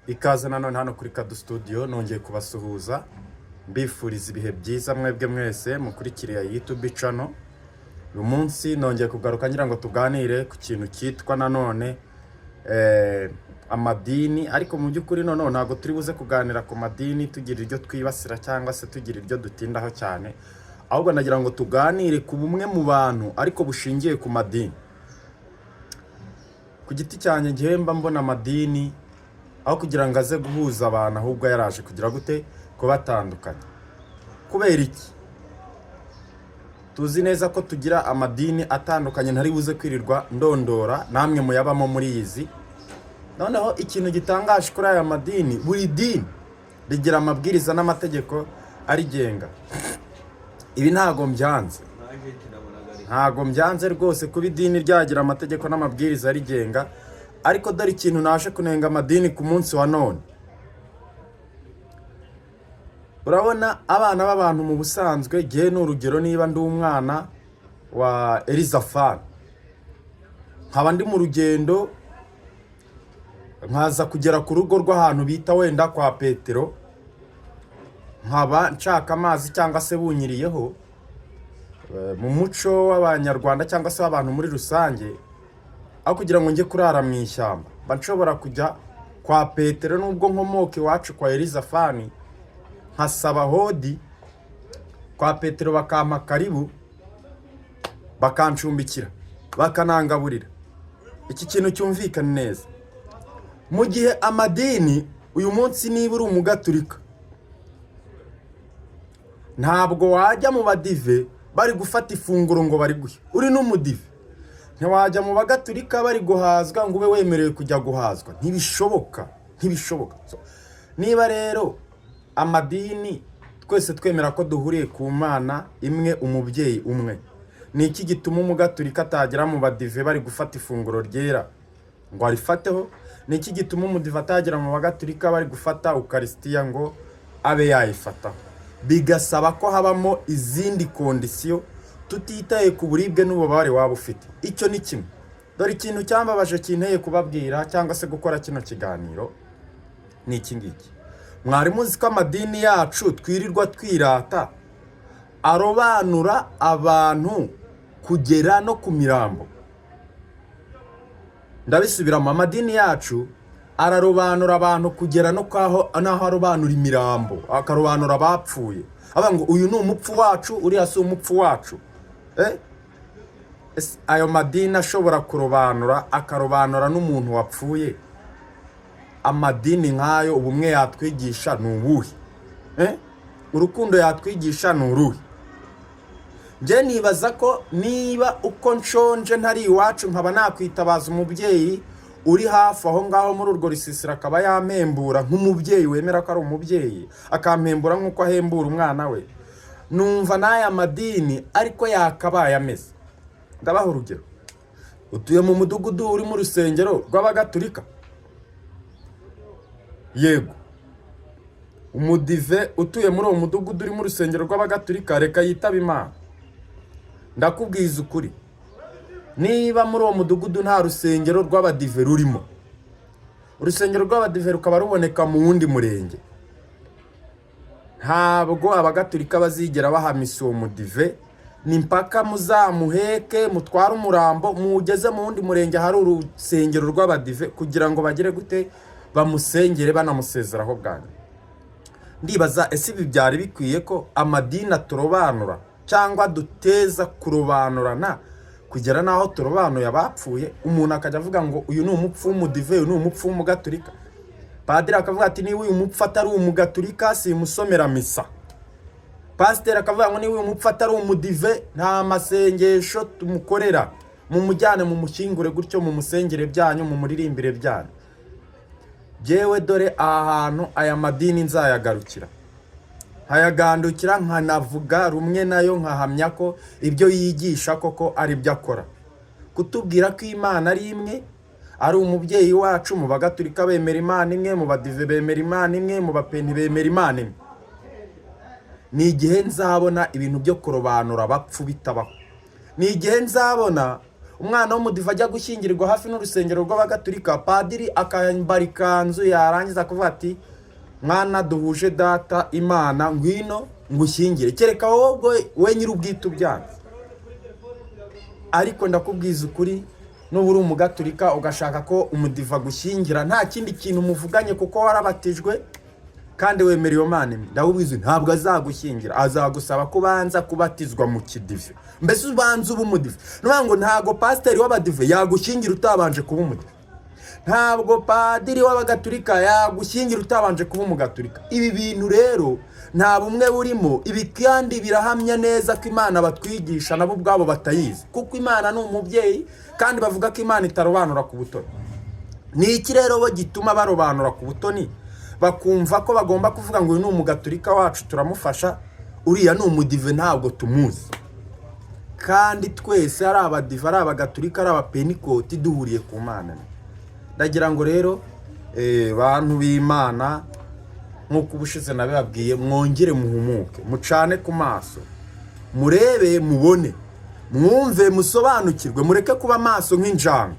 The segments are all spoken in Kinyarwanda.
Ikaze nanone hano kuri Kadu Studio nongeye kubasuhuza mbifuriza ibihe byiza mwebwe mwese mukurikiriye YouTube channel. Uyu munsi nongeye kugaruka ngira ngo tuganire ku kintu cyitwa nanone amadini, ariko mu by'ukuri none ntago turi buze kuganira ku madini tugira iryo twibasira cyangwa se tugira iryo dutindaho cyane, ahubwo nagira ngo tuganire ku bumwe mu bantu ariko bushingiye ku madini. Ku giti cyanjye ngihemba mbona amadini aho kugira ngo aze guhuza abantu ahubwo yaraje kugira gute kubatandukanya. Kubera iki? Tuzi neza ko tugira amadini atandukanye, ntari buze kwirirwa ndondora namwe muyabamo muri izi. Noneho ikintu gitangaje kuri aya madini, buri dini rigira amabwiriza n'amategeko arigenga. Ibi ntago mbyanze rwose kuba idini ryagira amategeko n'amabwiriza arigenga, ariko dore ikintu naje kunenga amadini ku munsi wa none. Urabona abana b'abantu mu busanzwe, gihe n'urugero niba ndi umwana wa Elizafani, nkaba ndi mu rugendo nkaza kugera ku rugo rw'ahantu bita wenda kwa Petero, nkaba nshaka amazi cyangwa se bunyiriyeho. Mu muco w'abanyarwanda cyangwa se w'abantu muri rusange, aho kugira ngo njye kurara mu ishyamba mba nshobora kujya kwa Petero, nubwo nkomoka iwacu kwa Elizafani, nkasaba hodi kwa Petero bakampa karibu, bakancumbikira, bakanangaburira. Iki kintu cyumvikana neza. Mu gihe amadini uyu munsi niba uri umugaturika, ntabwo wajya mu badive bari gufata ifunguro ngo bari guhe. Uri n'umudive ntiwajya mu bagaturika bari guhazwa ngo ube wemerewe kujya guhazwa. Ntibishoboka. Niba rero amadini twese twemera ko duhuriye ku Mana imwe, umubyeyi umwe, ni iki gituma umugaturika atagera mu badive bari gufata ifunguro ryera ngo arifateho? Ni iki gituma umudive atagera mu bagaturika bari gufata Ukarisitiya ngo abe yayifataho? Bigasaba ko habamo izindi kondisiyo tutitaye ku buribwe n'ububabare waba ufite. Icyo ni kimwe. Dore ikintu cyambabaje kinteye kubabwira cyangwa se gukora kino kiganiro ni iki ngiki. Mwari muzi ko amadini yacu twirirwa twirata arobanura abantu kugera no ku mirambo. Ndabisubiramo, amadini yacu ararobanura abantu kugera no naho arobanura imirambo, akarobanura abapfuye. Aba ngo uyu ni umupfu wacu, uriya si umupfu wacu. Ayo madini ashobora kurobanura, akarobanura n'umuntu wapfuye. Amadini nk'ayo ubumwe yatwigisha ni ubuhe? Urukundo yatwigisha ni uruhe? Nje nibaza ko niba uko nshonje ntari iwacu nkaba nakwitabaza umubyeyi uri hafi aho ngaho muri urwo risisira, akaba yampembura nk'umubyeyi wemera ko ari umubyeyi, akampembura nk'uko ahembura umwana we, numva n'aya madini ariko yakabaye ameze. Ndabaha urugero. Utuye mu mudugudu uri mu rusengero rw'abagatulika, yego, umudive utuye muri uwo mudugudu uri mu rusengero rw'abagatulika reka yitaba Imana. Ndakubwiza ukuri, niba muri uwo mudugudu nta rusengero rw'abadive rurimo, urusengero rw'abadive rukaba ruboneka mu wundi murenge, ntabwo abagatulika bazigera bahamisa uwo mudive. Ni mpaka muzamuheke, mutware umurambo mugeze mu wundi murenge hari urusengero rw'abadive kugira ngo bagere gute bamusengere banamusezeraho bwanyu. Ndibaza ese ibi byari bikwiye ko amadini aturobanura cyangwa duteza kurobanurana kugera naho turobanuye abapfuye? Umuntu akajya avuga ngo uyu ni umupfu w'umudive, uyu ni umupfu w'umugaturika. Padiri akavuga ati niba uyu mupfu atari umugaturika simusomera misa. Pasiteri akavuga ngo niba uyu mupfu atari umudive nta masengesho tumukorera, mumujyane mu mushyingure gutyo, mu musengere byanyu, mu muririmbire byanyu. Jewe dore aha hantu aya madini nzayagarukira, nkayagandukira, nkanavuga rumwe nayo, nkahamya ko ibyo yigisha koko ari byo akora. Kutubwira ko Imana ari imwe, ari umubyeyi wacu. Mu bagatulika bemera Imana imwe, mu badive bemera Imana imwe, mu bapenti bemera Imana imwe. Ni igihe nzabona ibintu byo kurobanura abapfu bitabaho. Ni igihe nzabona umwana w'umudive ajya gushyingirwa hafi n'urusengero rw'abagatulika, padiri akambara ikanzu yarangiza kuvuga ati mwana duhuje data Imana ngwino ngushyingire, kereka wowe we nyir'ubwite ubyanze. Ariko ndakubwiza ukuri, n'ubu uri umugatulika ugashaka ko umudiva gushyingira, nta kindi kintu muvuganye kuko warabatijwe kandi wemera iyo Mana imwe, ndawubizi ntabwo azagushyingira, azagusaba ko banza kubatizwa mu kidive. Mbese ubanza uba umudive. Nuvuga ngo ntabwo pasiteri w'abadive yagushyingira utabanje kuba umudive, ntabwo padiri w'abagatulika yagushyingira utabanje kuba umugatulika. Ibi bintu rero nta bumwe burimo, ibi kandi birahamya neza ko Imana batwigisha nabo ubwabo batayizi, kuko Imana ni umubyeyi kandi bavuga ko Imana itarobanura ku butoni. Ni iki rero bo gituma barobanura ku butoni, bakumva ko bagomba kuvuga ngo uyu ni umugatulika wacu turamufasha, uriya ni umudive ntabwo tumuzi? Kandi twese ari abadive, ari abagatulika, ari abapenikoti, duhuriye ku Mana. Ndagira ngo rero bantu b'Imana, nk'uko ubushize nabibabwiye, mwongere muhumuke, mucane ku maso, murebe, mubone, mwumve, musobanukirwe, mureke kuba maso nk'injanga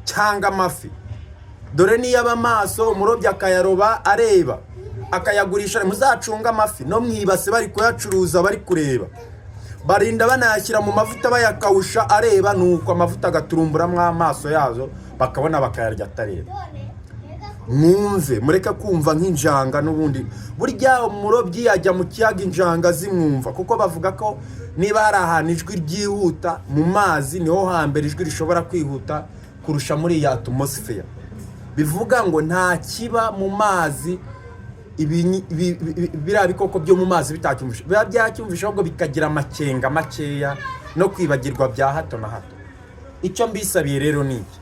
cyangwa amafi. Dore niyo aba maso umurobyi akayaroba areba akayagurisha, muzacunga amafi no mwibase bari kuyacuruza, bari kureba, barinda banayashyira mu mavuta bayakawusha areba, nuko amavuta agaturumburamo amaso yazo bakabona bakayarya atareba. Mwumve, mureke kumva nk'injanga. N'ubundi burya umurobyi ajya mu kiyaga injanga zimwumva, kuko bavuga ko niba hari ahantu ijwi ryihuta mu mazi, niho hambere ijwi rishobora kwihuta kurusha muri iyi atmosphere. Bivuga ngo nta kiba mu mazi biriya bikoko byo mu mazi bitacyumvisha, biba byacyumvisha ahubwo bikagira amakenga makeya no kwibagirwa bya hato na hato. Icyo mbisabiye rero ni iki: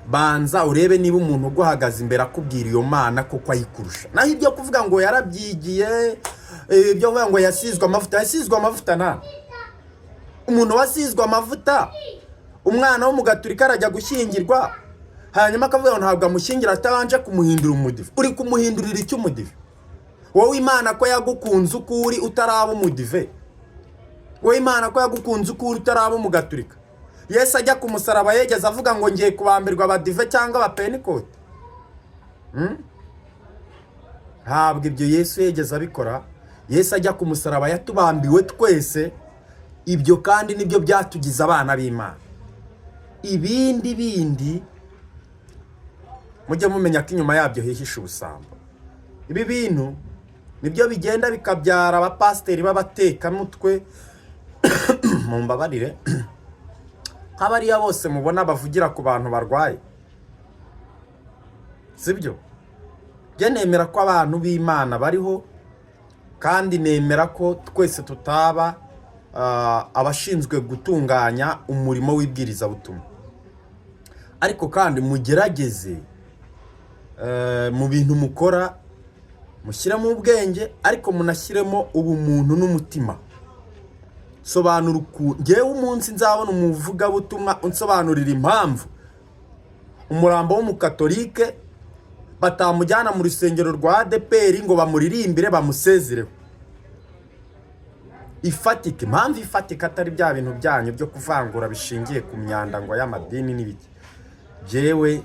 banza urebe niba umuntu uguhagaze imbere akubwira iyo Mana kuko ayikurusha. Naho ibyo kuvuga ngo yarabyigiye, ibyo kuvuga ngo yasizwe amavuta nta umuntu wasizwe amavuta. Umwana w'umugatulika arajya gushyingirwa, hanyuma akavuga ngo ntabwo amushyingira atabanje kumuhindura umudive. Uri kumuhindurira iki umudive? Wowe Imana ko yagukunze uko uri utaraba umudive, wowe Imana ko yagukunze uko uri utaraba umugatulika. Yesu ajya ku musaraba yegeze avuga ngo ngiye kubambirwa abadive cyangwa abapenikote? Ntabwo ibyo Yesu yegeze abikora. Yesu ajya ku musaraba yatubambiwe twese, ibyo kandi nibyo byatugize abana b'Imana. Ibindi mujye mumenya ko inyuma yabyo hihisha ubusambo. Ibi bintu nibyo bigenda bikabyara abapasiteri b'abatekamutwe mumbabarire, nk'abariya bose mubona bavugira ku bantu barwaye, sibyo? Njye nemera ko abantu b'Imana bariho, kandi nemera ko twese tutaba abashinzwe gutunganya umurimo w'ibwirizabutumwa. Ariko kandi mugerageze mu bintu mukora mushyiremo ubwenge, ariko munashyiremo ubumuntu n'umutima. Sobanura ngewe umunsi nzabona umuvugabutumwa unsobanurira impamvu umurambo w'umukatolike batamujyana mu rusengero rwa ADPR ngo bamuririmbire bamusezereho. Ifatike, impamvu ifatika, atari bya bintu byanyu byo kuvangura bishingiye ku myanda ngo y'amadini n'ibiki. Jewe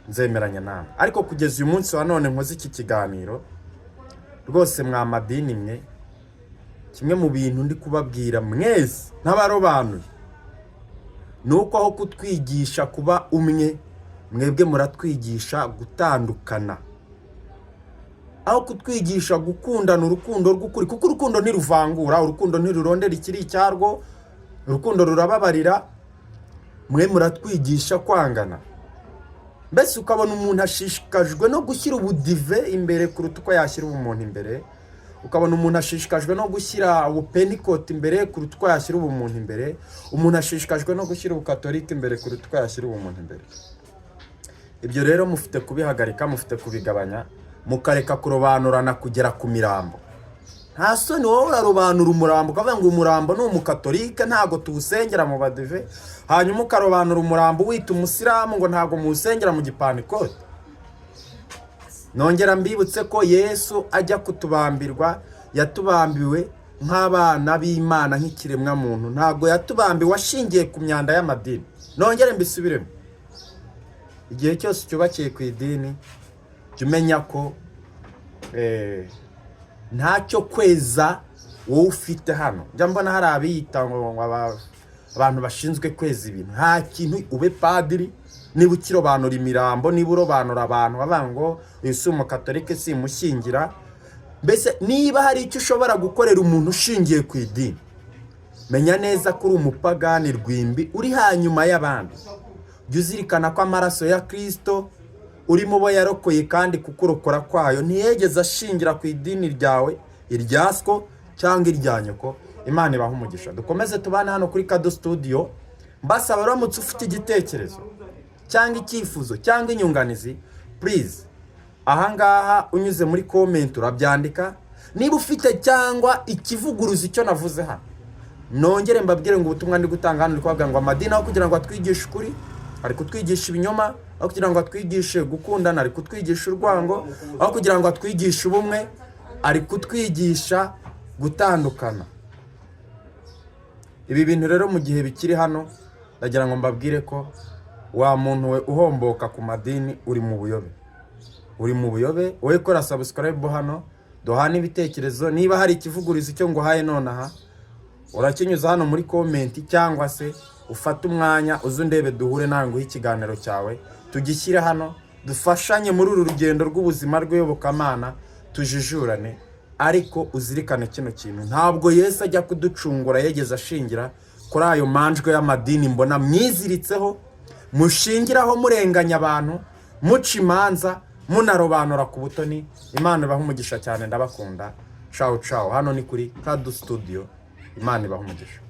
nzemeranya nawe, ariko kugeza uyu munsi wa none nkoze iki kiganiro, rwose mwa madini mwe, kimwe mu bintu ndi kubabwira mwese n'abarobanuye, nuko aho kutwigisha kuba umwe, mwebwe muratwigisha gutandukana. Aho kutwigisha gukundana urukundo rw'ukuri, kuko urukundo ntiruvangura, urukundo ntirurondera ikiri icyarwo, urukundo rurababarira, mwe muratwigisha kwangana. Mbese ukabona umuntu ashishikajwe no gushyira ubudive imbere kuruta uko yashyira ubumuntu imbere, ukabona umuntu ashishikajwe no gushyira ubupenikote imbere kuruta uko yashyira ubumuntu imbere, umuntu ashishikajwe no gushyira ubukatolika imbere kuruta uko yashyira ubumuntu imbere. Ibyo rero mufite kubihagarika, mufite kubigabanya, mukareka kurobanurana kugera ku mirambo. Nta soni wowe urarobanura umurambo ukavuga ngo umurambo ni umukatolika ntago tuwusengera mu badive, hanyuma ukarobanura umurambo wita umusilamu ngo ntago muwusengera mu gipanikote. Nongera mbibutse ko Yesu ajya kutubambirwa yatubambiwe nk'abana b'Imana nk'ikiremwa muntu ntabwo yatubambiwe washingiye ku myanda y'amadini. Nongere mbisubiremo, igihe cyose cyubakiye ku idini jya umenya ko ntacyo kweza wowe ufite hano. Njya mbona hari abiyita ngo abantu bashinzwe kweza ibintu. Nta kintu, ube padiri niba ukirobanura imirambo, niba urobanura abantu bavuga ngo uyu si umukatolike simushyingira. Mbese niba hari icyo ushobora gukorera umuntu ushingiye ku idini, menya neza ko uri umupagani rwimbi uri hanyuma y'abandi. Jya uzirikana ko amaraso ya Kristo uri mu bo yarokoye kandi kukurokora kwayo ntiyegeze ashingira ku idini ryawe, irya so cyangwa irya nyoko. Imana ibaha umugisha. Dukomeze tubane hano kuri Kado Studio. Mbasaba uramutse ufite igitekerezo cyangwa icyifuzo cyangwa inyunganizi, please ahangaha unyuze muri comment urabyandika. Niba ufite cyangwa ikivuguruza icyo navuze hano, nongere mbabwire ngo ubutumwa ndi gutanga hano ndikwaga ngo amadini aho kugira ngo atwigishe ukuri ari kutwigisha ibinyoma, aho kugira ngo atwigishe gukundana ari kutwigisha urwango, aho kugira ngo atwigishe ubumwe ari kutwigisha gutandukana. Ibi bintu rero mu gihe bikiri hano ndagira ngo mbabwire ko wa muntu we uhomboka ku madini uri mu buyobe. Uri mu buyobe. Wowe kora subscribe hano, duhana ibitekerezo. Niba hari ikivuguriza icyo nguhaye nonaha urakinyuza hano muri comment, cyangwa se ufata umwanya uzundebe duhure nanguhe ikiganiro cyawe tugishyire hano, dufashanye muri uru rugendo rw'ubuzima rw'Iyobokamana, tujijurane. Ariko uzirikane kino kintu, ntabwo Yesu ajya kuducungura yegeze ashingira kuri ayo manjwe y'amadini mbona mwiziritseho, mushingiraho murenganya abantu, muca imanza, munarobanura ku butoni. Imana ibaha umugisha cyane, ndabakunda. Ciao ciao. Hano ni kuri Kado Studio. Imana ibaha umugisha.